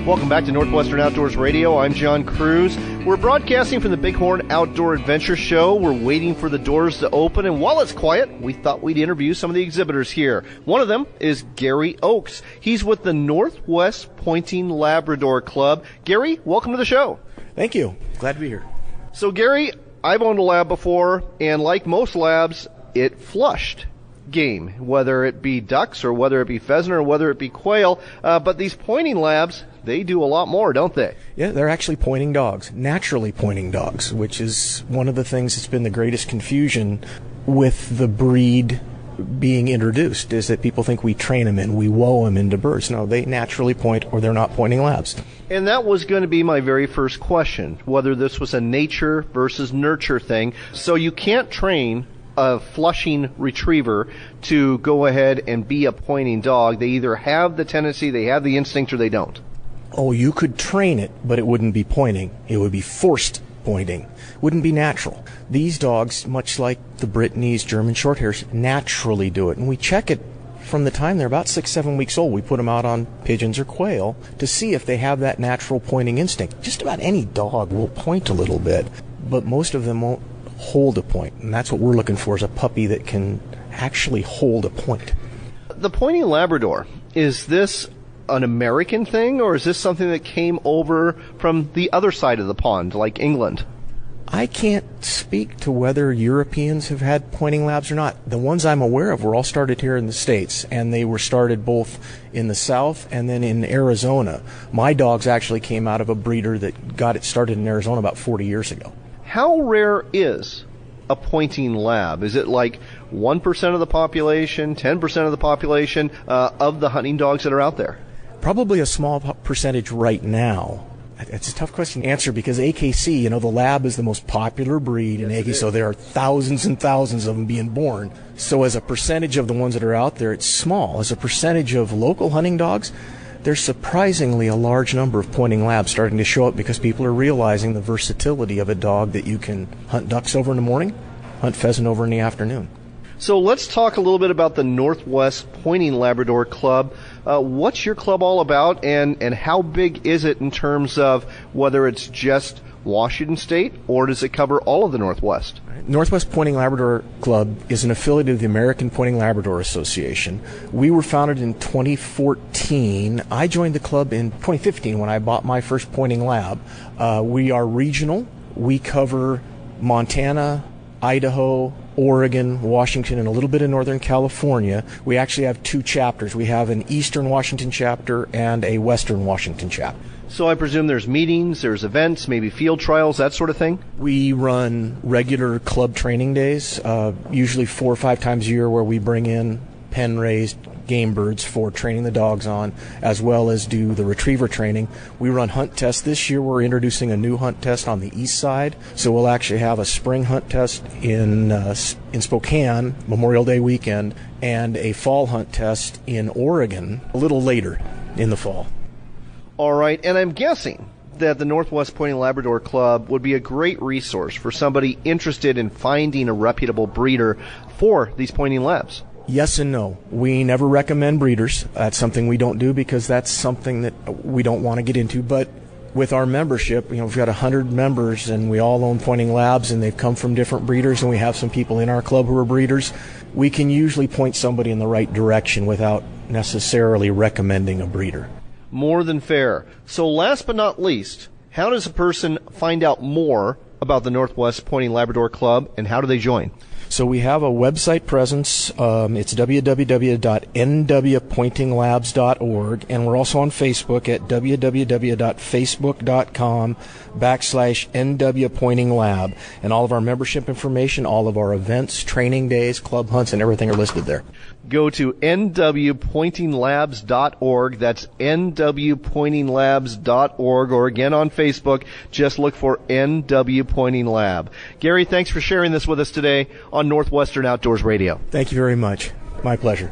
Welcome back to Northwestern Outdoors Radio. I'm John Kruse. We're broadcasting from the Bighorn Outdoor Adventure Show. We're waiting for the doors to open, and while it's quiet, we thought we'd interview some of the exhibitors here. One of them is Gary Oakes. He's with the Northwest Pointing Labrador Club. Gary, welcome to the show. Thank you. Glad to be here. So, Gary, I've owned a lab before, and like most labs, it flushed game, whether it be ducks or whether it be pheasant or whether it be quail. But these pointing labs, they do a lot more, don't they? Yeah, they're actually pointing dogs, naturally pointing dogs, which is one of the things that's been the greatest confusion with the breed being introduced, is that people think we train them and we whoa them into birds. No, they naturally point, or they're not pointing labs. And that was going to be my very first question, whether this was a nature versus nurture thing. So you can't train a flushing retriever to go ahead and be a pointing dog. They either have the tendency, they have the instinct, or they don't. Oh, you could train it, but it wouldn't be pointing. It would be forced pointing. Wouldn't be natural. These dogs, much like the Brittany's, German Shorthairs, naturally do it. And we check it from the time they're about 6-7 weeks old. We put them out on pigeons or quail to see if they have that natural pointing instinct. Just about any dog will point a little bit, but most of them won't hold a point. And that's what we're looking for, is a puppy that can actually hold a point. The pointing Labrador, is this an American thing, or is this something that came over from the other side of the pond, like England? I can't speak to whether Europeans have had pointing labs or not. The ones I'm aware of were all started here in the States, and they were started both in the South and then in Arizona. My dogs actually came out of a breeder that got it started in Arizona about 40 years ago. How rare is a pointing lab? Is it like 1% of the population, 10% of the population of the hunting dogs that are out there? Probably a small percentage right now. It's a tough question to answer because AKC, the lab is the most popular breed in AKC, so there are thousands and thousands of them being born. So as a percentage of the ones that are out there, it's small. As a percentage of local hunting dogs, there's surprisingly a large number of pointing labs starting to show up because people are realizing the versatility of a dog, that you can hunt ducks over in the morning, hunt pheasant over in the afternoon. So let's talk a little bit about the Northwest Pointing Labrador Club. What's your club all about, and how big is it in terms of whether it's just Washington State, or does it cover all of the Northwest? Northwest Pointing Labrador Club is an affiliate of the American Pointing Labrador Association. We were founded in 2014. I joined the club in 2015 when I bought my first pointing lab. We are regional. We cover Montana, Idaho, Oregon, Washington, and a little bit of Northern California. We actually have two chapters. We have an Eastern Washington chapter and a Western Washington chapter. So I presume there's meetings, there's events, maybe field trials, that sort of thing? We run regular club training days, usually 4 or 5 times a year, where we bring in pen-raised game birds for training the dogs on, as well as do the retriever training. We run hunt tests. This year we're introducing a new hunt test on the east side, so we'll actually have a spring hunt test in Spokane, Memorial Day weekend, and a fall hunt test in Oregon a little later in the fall. All right, and I'm guessing that the Northwest Pointing Labrador Club would be a great resource for somebody interested in finding a reputable breeder for these pointing labs. Yes and no. We never recommend breeders. That's something we don't do because that's something that we don't want to get into. But with our membership, we've got 100 members and we all own pointing labs, and they've come from different breeders, and we have some people in our club who are breeders. We can usually point somebody in the right direction without necessarily recommending a breeder. More than fair. So last but not least, how does a person find out more about the Northwest Pointing Labrador Club, and how do they join? So we have a website presence. It's www.nwpointinglabs.org, and we're also on Facebook at www.facebook.com/NWPointingLab. And all of our membership information, all of our events, training days, club hunts, and everything are listed there. Go to nwpointinglabs.org. That's nwpointinglabs.org, or again on Facebook, just look for NW Pointing Lab. Gary, thanks for sharing this with us today on Northwestern Outdoors Radio. Thank you very much. My pleasure.